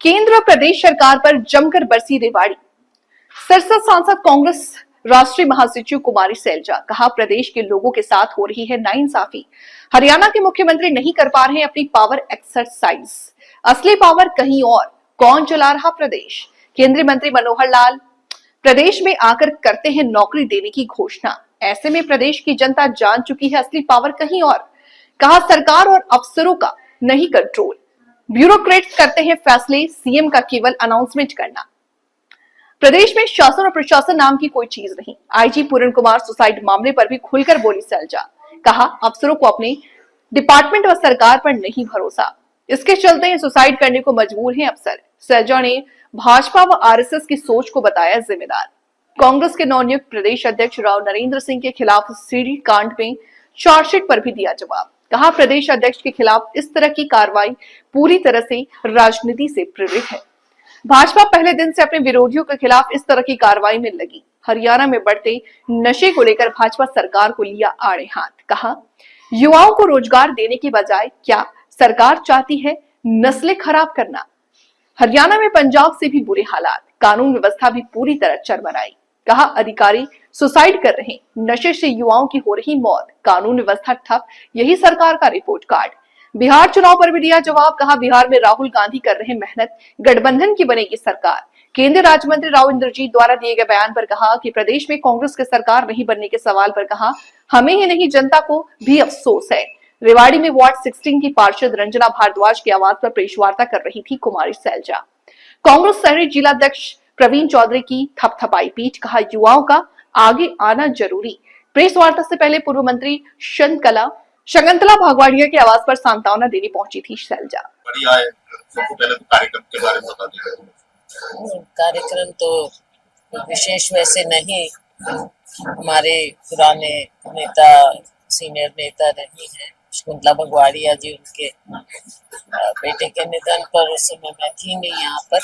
केंद्र और प्रदेश सरकार पर जमकर बरसी रेवाड़ी। संसद सांसद कांग्रेस राष्ट्रीय महासचिव कुमारी सैलजा, कहा प्रदेश के लोगों के साथ हो रही है नाइंसाफी। हरियाणा के मुख्यमंत्री नहीं कर पा रहे हैं अपनी पावर एक्सरसाइज, असली पावर कहीं और। कौन चला रहा प्रदेश? केंद्रीय मंत्री मनोहर लाल प्रदेश में आकर करते हैं नौकरी देने की घोषणा। ऐसे में प्रदेश की जनता जान चुकी है असली पावर कहीं और। कहा सरकार और अफसरों का नहीं कंट्रोल, ब्यूरोक्रेट्स करते हैं फैसले, सीएम का केवल अनाउंसमेंट करना। प्रदेश में शासन और प्रशासन नाम की कोई चीज नहीं। आईजी पूरण कुमार सुसाइड मामले पर भी खुलकर बोली सैलजा। कहा अफसरों को अपने डिपार्टमेंट और सरकार पर नहीं भरोसा, इसके चलते ये सुसाइड करने को मजबूर हैं अफसर। सैलजा ने भाजपा व आरएसएस की सोच को बताया जिम्मेदार। कांग्रेस के नवनियुक्त प्रदेश अध्यक्ष राव नरेंद्र सिंह के खिलाफ सीडी कांड में चार्जशीट पर भी दिया जवाब। कहा प्रदेश अध्यक्ष के खिलाफ इस तरह की कार्रवाई पूरी तरह से राजनीति से प्रेरित है। भाजपा पहले दिन से अपने विरोधियों के खिलाफ इस तरह की कार्रवाई में लगी। हरियाणा में बढ़ते नशे को लेकर भाजपा सरकार को लिया आड़े हाथ। कहा युवाओं को रोजगार देने की बजाय क्या सरकार चाहती है नस्लें खराब करना। हरियाणा में पंजाब से भी बुरे हालात, कानून व्यवस्था भी पूरी तरह चरमराई। कहा अधिकारी सुसाइड कर रहे, नशे से युवाओं की हो रही मौत, कानून व्यवस्था ठप, यही सरकार का रिपोर्ट कार्ड। बिहार चुनाव पर भी दिया जवाब। कहा बिहार में राहुल गांधी कर रहे मेहनत, गठबंधन की बनेगी सरकार। केंद्रीय राज्य मंत्री राव इंद्रजीत द्वारा दिए गए बयान पर कहा कि प्रदेश में कांग्रेस के सरकार नहीं बनने के सवाल पर कहा हमें ही नहीं जनता को भी अफसोस है। रेवाड़ी में वार्ड 16 की पार्षद रंजना भारद्वाज की आवाज पर प्रेस वार्ता कर रही थी कुमारी सैलजा। कांग्रेस शहरी जिलाध्यक्ष प्रवीण चौधरी की थपथपाई पीठ। कहा युवाओं का आगे आना जरूरी। प्रेस वार्ता से पहले पूर्व मंत्री शकुंतला भागवाड़िया की आवाज पर सांत्वना देने पहुंची थी सैलजा। बढ़िया है। सबको पहले तो कार्यक्रम के बारे में बता दीजिए। कार्यक्रम तो विशेष वैसे नहीं, हमारे पुराने नेता सीनियर नेता रही हैं शकुंतला भागवाड़िया जी, उनके बेटे के निधन पर उस समय मैं थी नहीं यहाँ पर,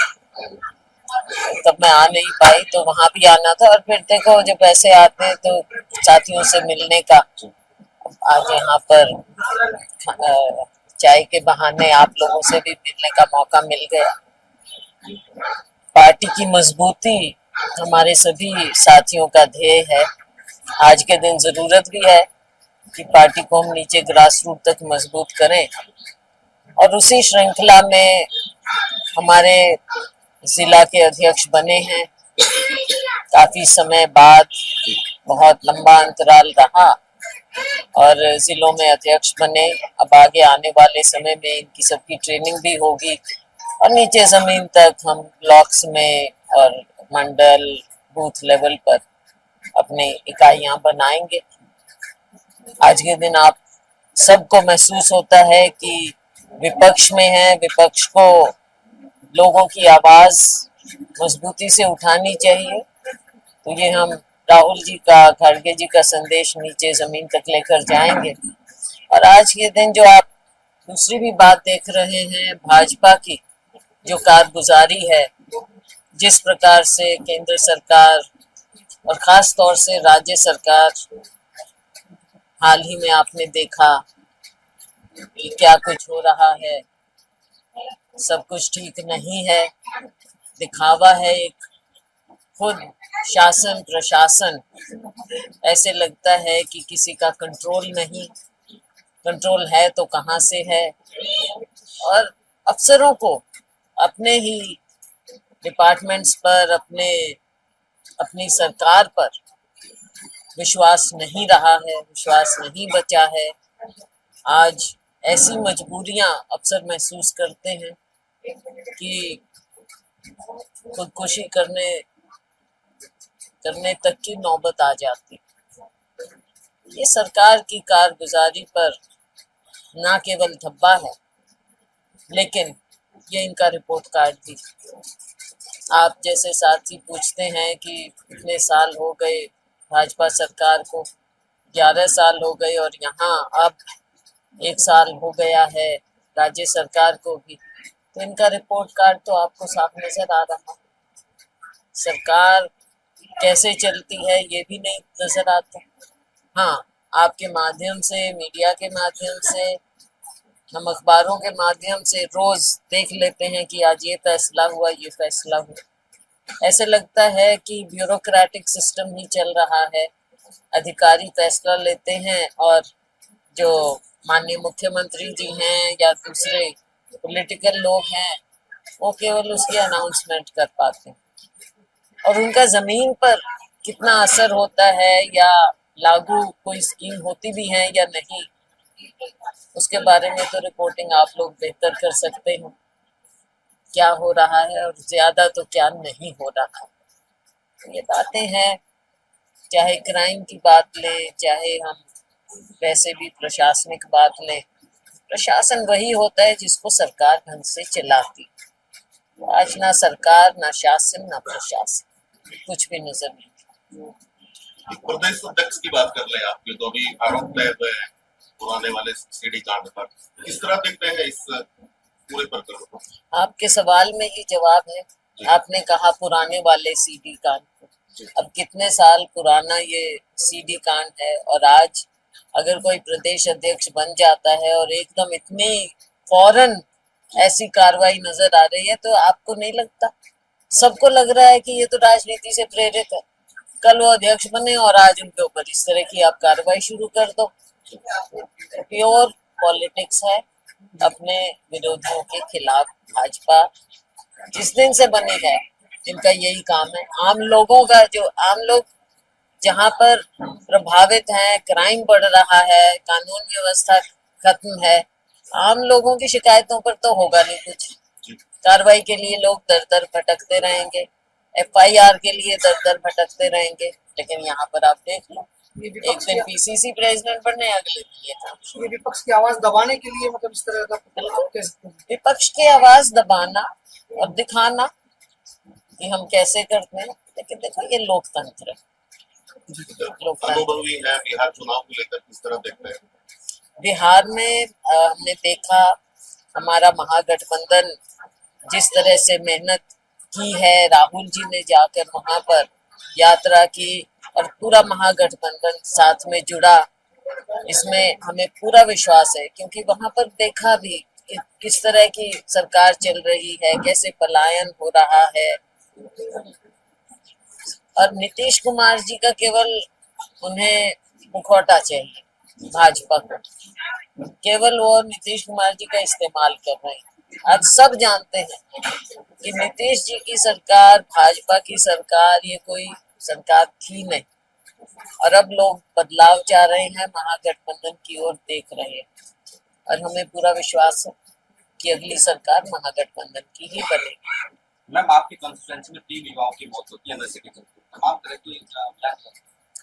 तब मैं आ नहीं पाई, तो वहां भी आना था। और फिर देखो जब ऐसे आते हैं तो साथियों से मिलने का, आज यहाँ पर चाय के बहाने आप लोगों से भी मिलने का मौका मिल गया। पार्टी की मजबूती हमारे सभी साथियों का ध्येय है। आज के दिन जरूरत भी है कि पार्टी को हम नीचे ग्रास रूट तक मजबूत करें, और उसी श्रृंखला में हमारे जिला के अध्यक्ष बने हैं। काफी समय बाद बहुत लंबा अंतराल रहा और जिलों में अध्यक्ष बने। अब आगे आने वाले समय में इनकी सबकी ट्रेनिंग भी होगी और नीचे जमीन तक हम ब्लॉक्स में और मंडल बूथ लेवल पर अपने इकाइयां बनाएंगे। आज के दिन आप सबको महसूस होता है कि विपक्ष में है, विपक्ष को लोगों की आवाज मजबूती से उठानी चाहिए। तो ये हम राहुल जी का, खड़गे जी का संदेश नीचे जमीन तक लेकर जाएंगे। और आज के दिन जो आप दूसरी भी बात देख रहे हैं, भाजपा की जो कारगुजारी है, जिस प्रकार से केंद्र सरकार और खास तौर से राज्य सरकार, हाल ही में आपने देखा कि क्या कुछ हो रहा है, सब कुछ ठीक नहीं है, दिखावा है एक। खुद शासन प्रशासन ऐसे लगता है कि किसी का कंट्रोल नहीं, कंट्रोल है तो कहाँ से है। और अफसरों को अपने ही डिपार्टमेंट्स पर, अपनी सरकार पर विश्वास नहीं रहा है, विश्वास नहीं बचा है। आज ऐसी मजबूरियां अफसर महसूस करते हैं कि खुदकुशी करने तक की नौबत आ जाती। ये सरकार की कारगुजारी पर ना केवल धब्बा है, लेकिन ये इनका रिपोर्ट कार्ड भी। आप जैसे साथी पूछते हैं कि कितने साल हो गए भाजपा सरकार को, 11 साल हो गए, और यहाँ अब 1 साल हो गया है राज्य सरकार को भी। तो इनका रिपोर्ट कार्ड तो आपको साफ नजर आ रहा है। सरकार कैसे चलती है ये भी नहीं नजर आता। हाँ, आपके माध्यम से, मीडिया के माध्यम से हम अखबारों के माध्यम से रोज देख लेते हैं कि आज ये फैसला हुआ, ये फैसला हुआ। ऐसे लगता है कि ब्यूरोक्रेटिक सिस्टम ही चल रहा है। अधिकारी फैसला लेते हैं और जो माननीय मुख्यमंत्री जी हैं या दूसरे पॉलिटिकल लोग हैं वो केवल उसकी अनाउंसमेंट कर पाते हैं, और उनका जमीन पर कितना असर होता है या लागू कोई स्कीम होती भी है या नहीं, उसके बारे में तो रिपोर्टिंग आप लोग बेहतर कर सकते हो, क्या हो रहा है और ज्यादा तो क्या नहीं हो रहा। ये बातें हैं, चाहे क्राइम की बात लें, चाहे हम वैसे भी प्रशासनिक बात लें। प्रशासन वही होता है जिसको सरकार ढंग से चलाती। आज ना सरकार, ना शासन, ना प्रशासन, कुछ भी नजर नहीं। एक प्रदेश अध्यक्ष की बात कर ले, आपके तो अभी आरोप लगे हुए हैं पुराने वाले सीडी कांड पर, किस तरह देखते हैं इस पूरे प्रकरण को? आपके सवाल में ही जवाब है। आपने कहा पुराने वाले सीडी कांड, अब कितने साल पुराना ये सीडी कांड है, और आज अगर कोई प्रदेश अध्यक्ष बन जाता है और एकदम इतनी फौरन ऐसी कार्रवाई नजर आ रही है, तो आपको नहीं लगता, सबको लग रहा है कि ये तो राजनीति से प्रेरित है। कल वो अध्यक्ष बने और आज उनके ऊपर इस तरह की आप कार्रवाई शुरू कर दो। प्योर पॉलिटिक्स है। अपने विरोधियों के खिलाफ भाजपा जिस दिन से बनी है, इनका यही काम है। आम लोगों का, जो आम लोग जहां पर प्रभावित हैं, क्राइम बढ़ रहा है, कानून व्यवस्था खत्म है, आम लोगों की शिकायतों पर तो होगा नहीं कुछ। कार्रवाई के लिए लोग दर दर भटकते रहेंगे, एफआईआर के लिए दर दर भटकते रहेंगे। लेकिन यहाँ पर आप देख लो, एक दिन पीसीसी प्रेसिडेंट बनने, अगले दिन ये काम। ये विपक्ष की आवाज दबाने के लिए मतलब इस तरह का कह सकते हैं। विपक्ष की आवाज दबाना और दिखाना कि हम कैसे करते हैं, लेकिन देखो ये लोकतंत्र है। अनुभवी है, बिहार चुनाव को लेकर किस तरह देखते हैं? बिहार में हमने देखा हमारा महागठबंधन जिस तरह से मेहनत की है, राहुल जी ने जाकर वहां पर यात्रा की और पूरा महागठबंधन साथ में जुड़ा, इसमें हमें पूरा विश्वास है, क्योंकि वहां पर देखा भी कि किस तरह की सरकार चल रही है, कैसे पलायन हो रहा है। और नीतीश कुमार जी का केवल उन्हें मुखौटा चाहिए, भाजपा को केवल वो नीतीश कुमार जी का इस्तेमाल कर रहे हैं। आज सब जानते हैं कि नीतीश जी की सरकार, भाजपा की सरकार, ये कोई सरकार थी नहीं, और अब लोग बदलाव चाह रहे हैं, महागठबंधन की ओर देख रहे हैं, और हमें पूरा विश्वास है कि अगली सरकार महागठबंधन की ही बनेगी। मैम, आपकी कॉन्स्टिट्यूएंसी में 3 युवाओं की मौत होती है नशे के चलते, तमाम तरह की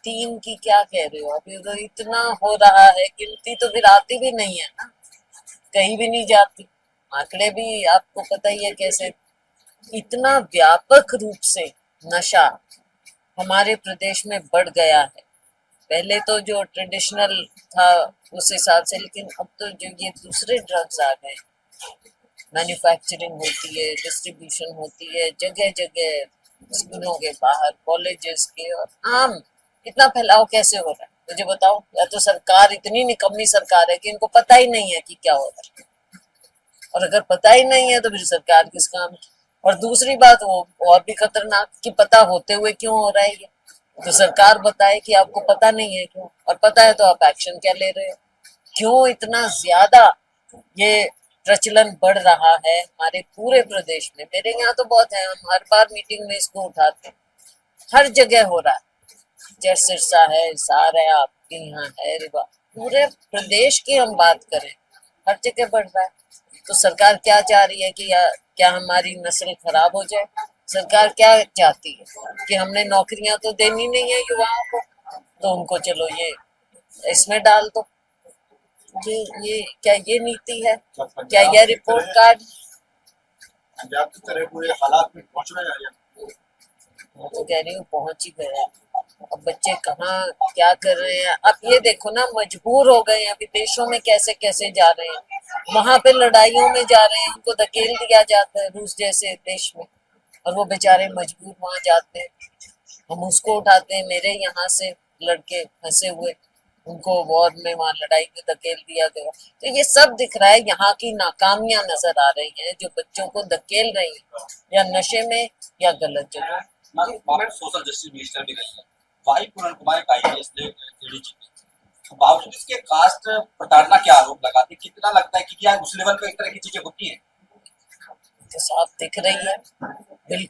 3 की क्या कह रहे हो? अभी तो इतना हो रहा है, गिनती तो फिर आती भी नहीं है ना, कहीं भी नहीं जाती। आंकड़े भी आपको पता ही है कैसे, इतना व्यापक रूप से नशा हमारे प्रदेश में बढ़ गया है। पहले तो जो ट्रेडिशनल था उस हिसाब से, लेकिन अब तो जो ये दूसरे ड्रग्स आ गए, मैन्युफैक्चरिंग होती है, डिस्ट्रीब्यूशन होती है जगह जगह, स्कूलों के बाहर, कॉलेजेस के, और आम इतना फैलाव कैसे हो रहा है मुझे बताओ? या तो सरकार इतनी निकम्मी सरकार है कि इनको पता ही नहीं है कि क्या हो रहा है, और अगर पता ही नहीं है तो फिर सरकार किस काम की। और दूसरी बात वो और भी खतरनाक कि पता होते हुए क्यों हो रहा है ये, तो सरकार बताए कि आपको पता नहीं है क्यों, और पता है तो आप एक्शन क्या ले रहे हो? क्यों इतना ज्यादा ये प्रचलन बढ़ रहा है हमारे पूरे प्रदेश में? मेरे यहाँ तो बहुत है, हम हर बार मीटिंग में इसको उठाते हैं, हर जगह हो रहा है, चाहे सिरसा है, हिसार है, आपके यहाँ है, रिवा, पूरे प्रदेश की हम बात करें, हर जगह बढ़ रहा है। तो सरकार क्या चाह रही है कि क्या हमारी नस्ल खराब हो जाए? सरकार क्या चाहती है कि हमने नौकरियां तो देनी नहीं है युवाओं को, तो उनको चलो ये इसमें डाल दो। ये क्या ये नीति है? क्या यह रिपोर्ट कार्ड? पंजाब की तरह पूरे हालात में पहुंच रहे हैं। मैं तो कह रही हूँ पहुंच ही गया। अब बच्चे कहाँ क्या कर रहे हैं? अब ये देखो ना, मजबूर हो गए हैं, विदेशों में कैसे कैसे जा रहे हैं, वहां पे लड़ाइयों में जा रहे हैं, उनको धकेल दिया जाता है रूस जैसे देश में, और वो बेचारे मजबूर वहां जाते हैं। हम उसको उठाते हैं, मेरे यहाँ से लड़के फंसे हुए, उनको वॉर में वहां लड़ाई में धकेल दिया गया। तो ये सब दिख रहा है, यहाँ की नाकामियां नजर आ रही हैं जो बच्चों को धकेल रही हैं या नशे में या गलत जगह। मैम सोशल जस्टिस मिनिस्टर भी रही है, वाई पूरन कुमार का IAS ADG, बावजूद इसके कास्ट प्रताड़ना के आरोप लगाते, कितना लगता है कि क्या उस लेवल पे इस तरह की चीजें होती हैं? तो साफ दिख रही है, बिल्कुल